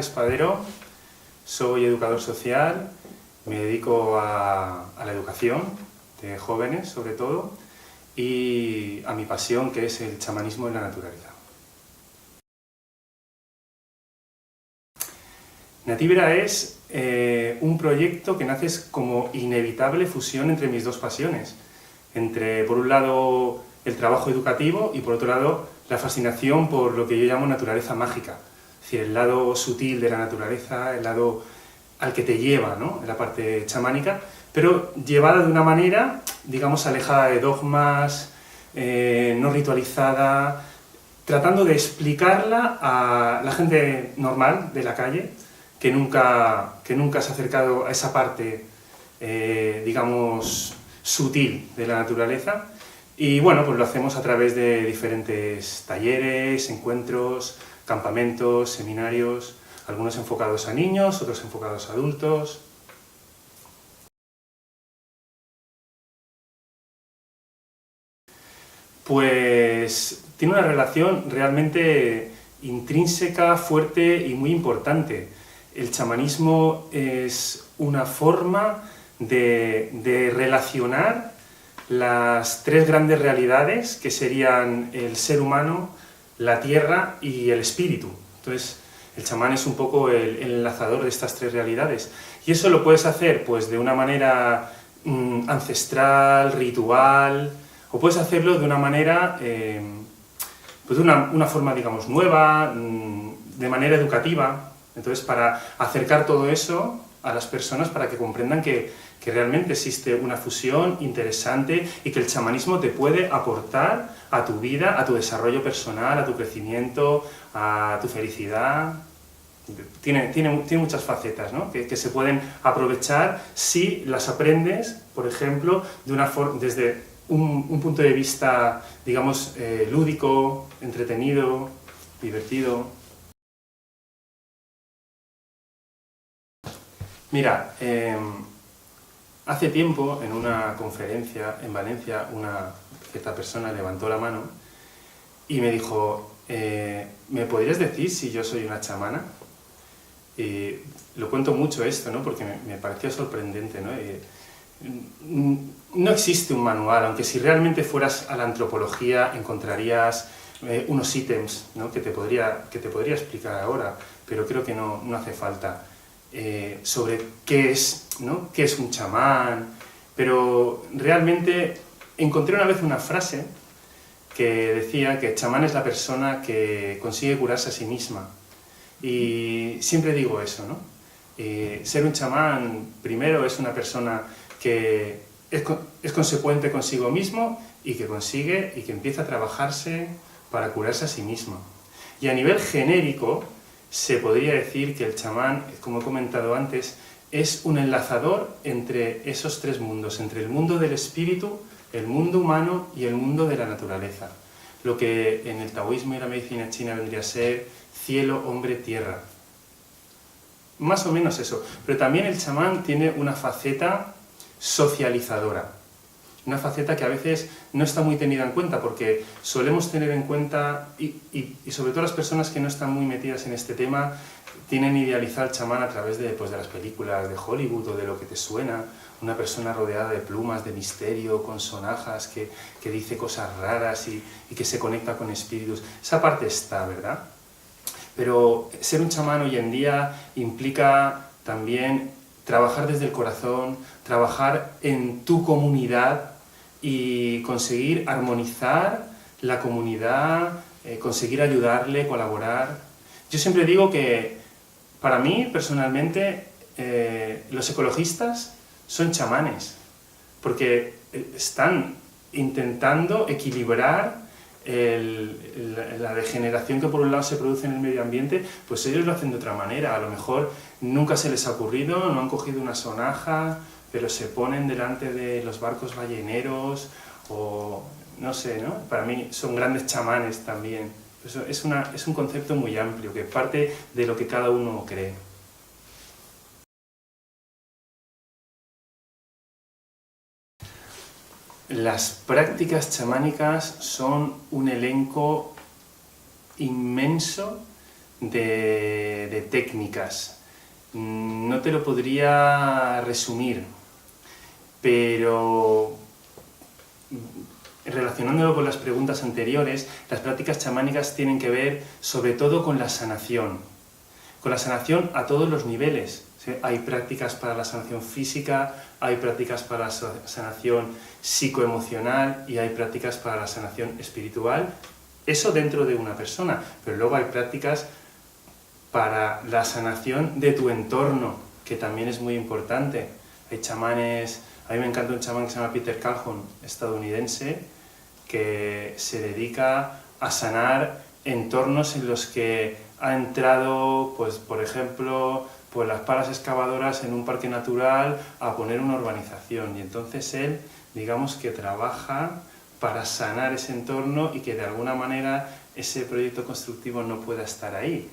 Espadero, soy educador social, me dedico a la educación de jóvenes sobre todo y a mi pasión, que es el chamanismo en la naturaleza. Natívera es un proyecto que nace como inevitable fusión entre mis dos pasiones, entre por un lado el trabajo educativo y por otro lado la fascinación por lo que yo llamo naturaleza mágica, es decir, el lado sutil de la naturaleza, el lado al que te lleva, ¿no?, en la parte chamánica, pero llevada de una manera, digamos, alejada de dogmas, no ritualizada, tratando de explicarla a la gente normal de la calle, que nunca se ha acercado a esa parte, digamos, sutil de la naturaleza. Y bueno, pues lo hacemos a través de diferentes talleres, encuentros, campamentos, seminarios, algunos enfocados a niños, otros enfocados a adultos. Pues tiene una relación realmente intrínseca, fuerte y muy importante. El chamanismo es una forma de relacionar las tres grandes realidades que serían el ser humano, la tierra y el espíritu. Entonces, el chamán es un poco el enlazador de estas tres realidades. Y eso lo puedes hacer pues de una manera ancestral, ritual, o puedes hacerlo de una manera, pues de una forma, digamos, nueva, de manera educativa. Entonces, para acercar todo eso a las personas, para que comprendan que realmente existe una fusión interesante y que el chamanismo te puede aportar a tu vida, a tu desarrollo personal, a tu crecimiento, a tu felicidad. Tiene muchas facetas, ¿no?, que se pueden aprovechar si las aprendes, por ejemplo, desde un punto de vista, digamos, lúdico, entretenido, divertido. Mira, hace tiempo, en una conferencia en Valencia, una cierta persona levantó la mano y me dijo, ¿me podrías decir si yo soy una chamana? Y lo cuento mucho esto, ¿no?, porque me pareció sorprendente, ¿no? No existe un manual, aunque si realmente fueras a la antropología encontrarías unos ítems, ¿no?, que te podría explicar ahora, pero creo que no hace falta. Sobre qué es, ¿no?, qué es un chamán, pero realmente encontré una vez una frase que decía que el chamán es la persona que consigue curarse a sí misma. Y siempre digo eso, ¿no? Ser un chamán, primero, es una persona que es consecuente consigo mismo y que consigue y que empieza a trabajarse para curarse a sí mismo. Y a nivel genérico, se podría decir que el chamán, como he comentado antes, es un enlazador entre esos tres mundos, entre el mundo del espíritu, el mundo humano y el mundo de la naturaleza. Lo que en el taoísmo y la medicina china vendría a ser cielo, hombre, tierra. Más o menos eso. Pero también el chamán tiene una faceta socializadora. Una faceta que a veces no está muy tenida en cuenta, porque solemos tener en cuenta, y sobre todo las personas que no están muy metidas en este tema, tienen idealizado al chamán a través de las películas de Hollywood o de lo que te suena, una persona rodeada de plumas, de misterio, con sonajas, que dice cosas raras y que se conecta con espíritus. Esa parte está, ¿verdad? Pero ser un chamán hoy en día implica también trabajar desde el corazón, trabajar en tu comunidad y conseguir armonizar la comunidad, conseguir ayudarle, colaborar. Yo siempre digo que, para mí, personalmente, los ecologistas son chamanes, porque están intentando equilibrar la degeneración que por un lado se produce en el medio ambiente, pues ellos lo hacen de otra manera. A lo mejor nunca se les ha ocurrido, no han cogido una sonaja, pero se ponen delante de los barcos balleneros, o no sé, ¿no? Para mí son grandes chamanes también. Eso es un concepto muy amplio, que parte de lo que cada uno cree. Las prácticas chamánicas son un elenco inmenso de técnicas. No te lo podría resumir, pero relacionándolo con las preguntas anteriores, las prácticas chamánicas tienen que ver sobre todo con la sanación a todos los niveles. ¿Sí? Hay prácticas para la sanación física, hay prácticas para la sanación psicoemocional y hay prácticas para la sanación espiritual, eso dentro de una persona, pero luego hay prácticas para la sanación de tu entorno, que también es muy importante. Hay chamanes, a mí me encanta un chamán que se llama Peter Calhoun, estadounidense, que se dedica a sanar entornos en los que ha entrado, pues por ejemplo, pues las palas excavadoras en un parque natural a poner una urbanización, y entonces él, digamos que trabaja para sanar ese entorno y que de alguna manera ese proyecto constructivo no pueda estar ahí.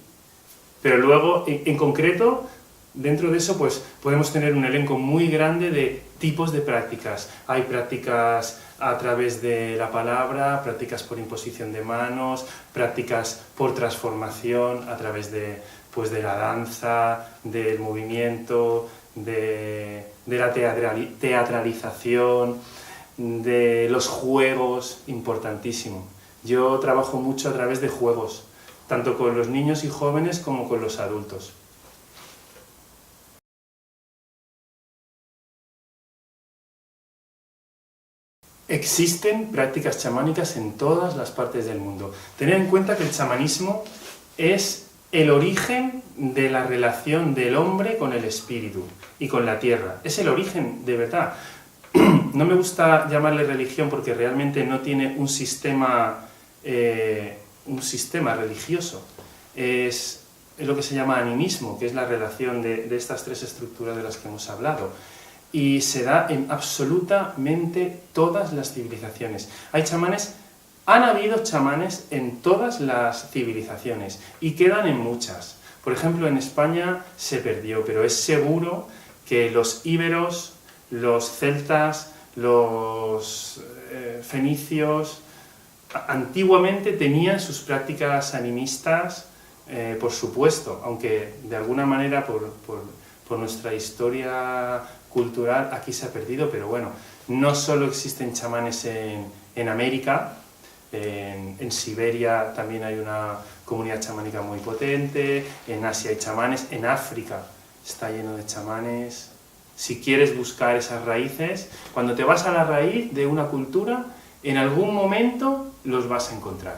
Pero luego, en concreto, dentro de eso, pues podemos tener un elenco muy grande de tipos de prácticas. Hay prácticas a través de la palabra, prácticas por imposición de manos, prácticas por transformación a través de, pues, de la danza, del movimiento, de la teatralización, de los juegos, importantísimo. Yo trabajo mucho a través de juegos, tanto con los niños y jóvenes como con los adultos. Existen prácticas chamánicas en todas las partes del mundo. Tened en cuenta que el chamanismo es el origen de la relación del hombre con el espíritu y con la tierra. Es el origen, de verdad. No me gusta llamarle religión porque realmente no tiene un sistema religioso. Es lo que se llama animismo, que es la relación de estas tres estructuras de las que hemos hablado. Y se da en absolutamente todas las civilizaciones. Han habido chamanes en todas las civilizaciones y quedan en muchas. Por ejemplo, en España se perdió, pero es seguro que los íberos, los celtas, los fenicios, antiguamente tenían sus prácticas animistas, por supuesto, aunque de alguna manera por nuestra historia cultural aquí se ha perdido, pero bueno, no solo existen chamanes en América, en Siberia también hay una comunidad chamánica muy potente, en Asia hay chamanes, en África está lleno de chamanes. Si quieres buscar esas raíces, cuando te vas a la raíz de una cultura, en algún momento los vas a encontrar.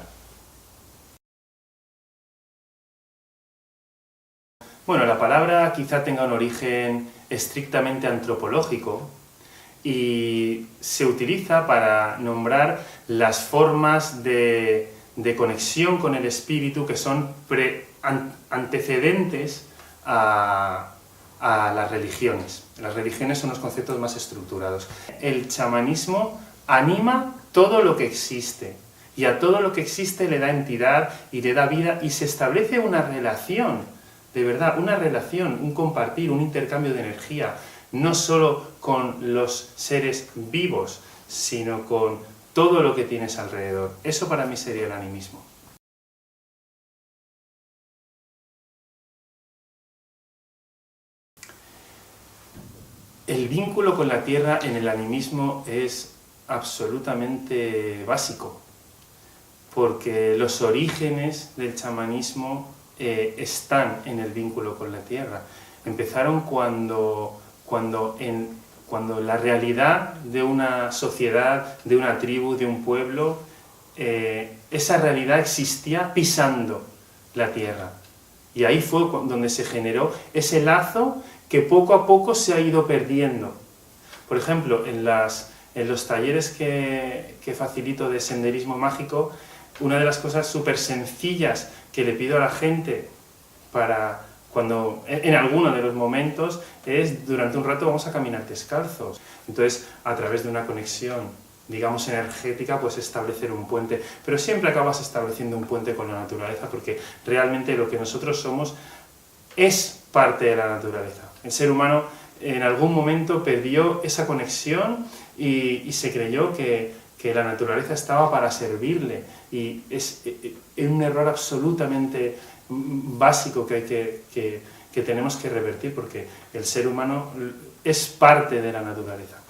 Bueno, la palabra quizá tenga un origen estrictamente antropológico y se utiliza para nombrar las formas de conexión con el espíritu que son antecedentes a las religiones. Las religiones son los conceptos más estructurados. El chamanismo anima todo lo que existe, y a todo lo que existe le da entidad y le da vida, y se establece una relación, de verdad, una relación, un compartir, un intercambio de energía, no solo con los seres vivos, sino con todo lo que tienes alrededor. Eso para mí sería el animismo. El vínculo con la tierra en el animismo es absolutamente básico, porque los orígenes del chamanismo están en el vínculo con la tierra. Empezaron cuando la realidad de una sociedad, de una tribu, de un pueblo, esa realidad existía pisando la tierra. Y ahí fue donde se generó ese lazo que poco a poco se ha ido perdiendo. Por ejemplo, en los talleres que facilito de senderismo mágico, una de las cosas súper sencillas que le pido a la gente para cuando en alguno de los momentos es, durante un rato vamos a caminar descalzos. Entonces, a través de una conexión, digamos, energética, pues establecer un puente. Pero siempre acabas estableciendo un puente con la naturaleza, porque realmente lo que nosotros somos es parte de la naturaleza. El ser humano en algún momento perdió esa conexión y se creyó que la naturaleza estaba para servirle, y es un error absolutamente básico que tenemos que revertir, porque el ser humano es parte de la naturaleza.